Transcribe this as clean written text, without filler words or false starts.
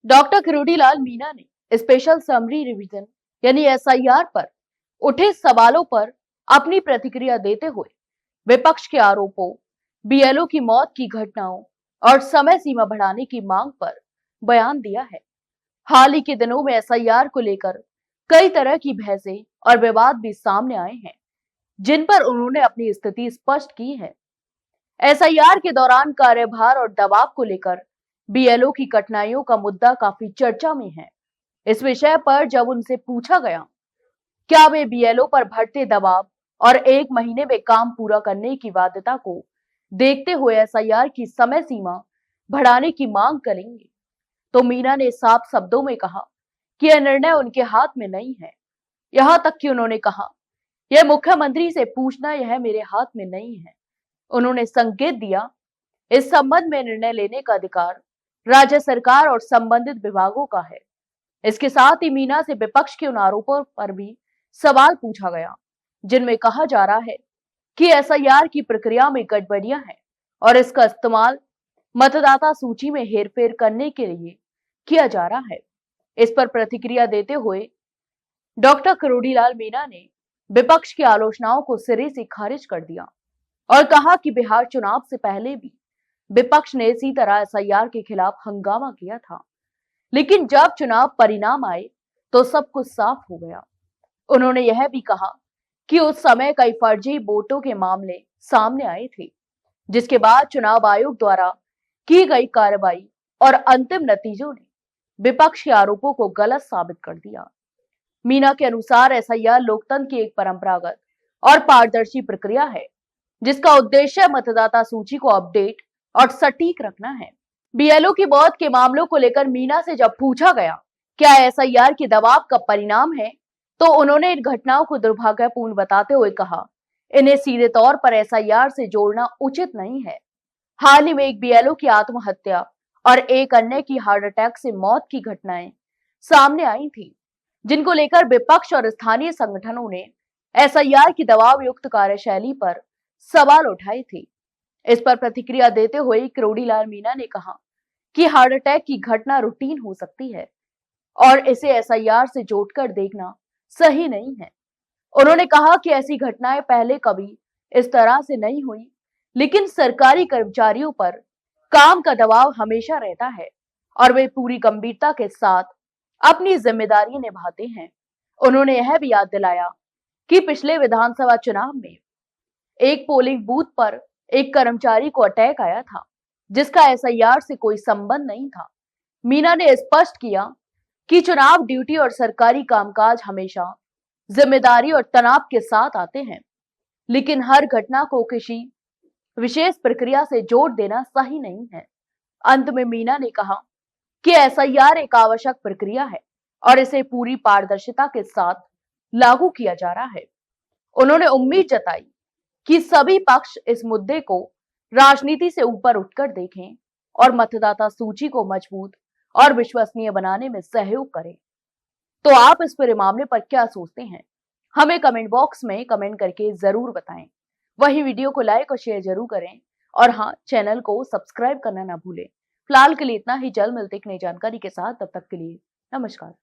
Doctor Kirodilal Meena ने special summary revision यानी SIR पर उठे सवालों पर अपनी प्रतिक्रिया देते हुए विपक्ष के आरोपों, बीएलओ की मौत की घटनाओं और समय सीमा बढ़ाने की मांग पर बयान दिया है। हाल ही के दिनों में एसआईआर को लेकर कई तरह की बहसें और विवाद भी सामने आए हैं, जिन पर उन्होंने अपनी स्थिति स्पष्ट की है। एसआईआर के दौरान कार्यभार और दबाव को लेकर बीएलओ की कठिनाइयों का मुद्दा काफी चर्चा में है। इस विषय पर जब उनसे पूछा गया क्या वे बीएलओ पर बढ़ते दबाव और 1 महीने में काम पूरा करने की बाध्यता को देखते हुए एसआईआर की समय सीमा बढ़ाने की मांग करेंगे, तो मीना ने साफ शब्दों में कहा कि यह निर्णय उनके हाथ में नहीं है। यहां तक कि उन्होंने कहा, यह मुख्यमंत्री से पूछना, यह मेरे हाथ में नहीं है। उन्होंने संकेत दिया, इस संबंध में निर्णय लेने का अधिकार राज्य सरकार और संबंधित विभागों का है। इसके साथ ही मीना से विपक्ष के उन आरोपों पर भी सवाल पूछा गया, जिनमें कहा जा रहा है कि एसआईआर की प्रक्रिया में गड़बड़ियां हैं और इसका इस्तेमाल मतदाता सूची में हेरफेर करने के लिए किया जा रहा है। इस पर प्रतिक्रिया देते हुए डॉक्टर किरोड़ीलाल मीना ने विपक्ष की आलोचनाओं को सिरे से खारिज कर दिया और कहा कि बिहार चुनाव से पहले भी विपक्ष ने इसी तरह एसआईआर के खिलाफ हंगामा किया था, लेकिन जब चुनाव परिणाम आए तो सब कुछ साफ हो गया। उन्होंने यह भी कहा कि उस समय कई फर्जी वोटों के मामले सामने आए थे, जिसके बाद चुनाव आयोग द्वारा की गई कार्रवाई और अंतिम नतीजों ने विपक्ष के आरोपों को गलत साबित कर दिया। मीना के अनुसार एसआईआर लोकतंत्र की एक परंपरागत और पारदर्शी प्रक्रिया है, जिसका उद्देश्य मतदाता सूची को अपडेट और सटीक रखना है। बीएलओ की मौत के मामलों को लेकर मीना से जब पूछा गया क्या एसआईआर के दबाव का परिणाम है, तो उन्होंने इन घटनाओं को दुर्भाग्यपूर्ण बताते हुए कहा, इन्हें सीधे तौर पर एसआईआर से जोड़ना उचित नहीं है। हाल ही में एक बीएलओ की आत्महत्या और एक अन्य की हार्ट अटैक से मौत की घटनाएं सामने आई थी, जिनको लेकर विपक्ष और स्थानीय संगठनों ने एसआईआर की दबाव युक्त कार्यशैली पर सवाल उठाए थे। इस पर प्रतिक्रिया देते हुए किरोड़ीलाल मीना ने कहा कि हार्ट अटैक की घटना रूटीन हो सकती है और इसे एसआईआर से जोड़कर देखना सही नहीं है। उन्होंने कहा कि ऐसी घटनाएं पहले कभी इस तरह से नहीं हुई, लेकिन सरकारी कर्मचारियों पर काम का दबाव हमेशा रहता है और वे पूरी गंभीरता के साथ अपनी जिम्मेदारी निभाते हैं। उन्होंने यह भी याद दिलाया कि पिछले विधानसभा चुनाव में एक पोलिंग बूथ पर एक कर्मचारी को अटैक आया था, जिसका एसआईआर से कोई संबंध नहीं था। मीना ने स्पष्ट किया कि चुनाव ड्यूटी और सरकारी कामकाज हमेशा जिम्मेदारी और तनाव के साथ आते हैं, लेकिन हर घटना को किसी विशेष प्रक्रिया से जोड़ देना सही नहीं है। अंत में मीना ने कहा कि एसआईआर एक आवश्यक प्रक्रिया है और इसे पूरी पारदर्शिता के साथ लागू किया जा रहा है। उन्होंने उम्मीद जताई कि सभी पक्ष इस मुद्दे को राजनीति से ऊपर उठकर देखें और मतदाता सूची को मजबूत और विश्वसनीय बनाने में सहयोग करें। तो आप इस पूरे मामले पर क्या सोचते हैं? हमें कमेंट बॉक्स में कमेंट करके जरूर बताएं। वहीं वीडियो को लाइक और शेयर जरूर करें और हाँ, चैनल को सब्सक्राइब करना ना भूलें। फिलहाल के लिए इतना ही, जल्द मिलते एक नई जानकारी के साथ, तब तक के लिए नमस्कार।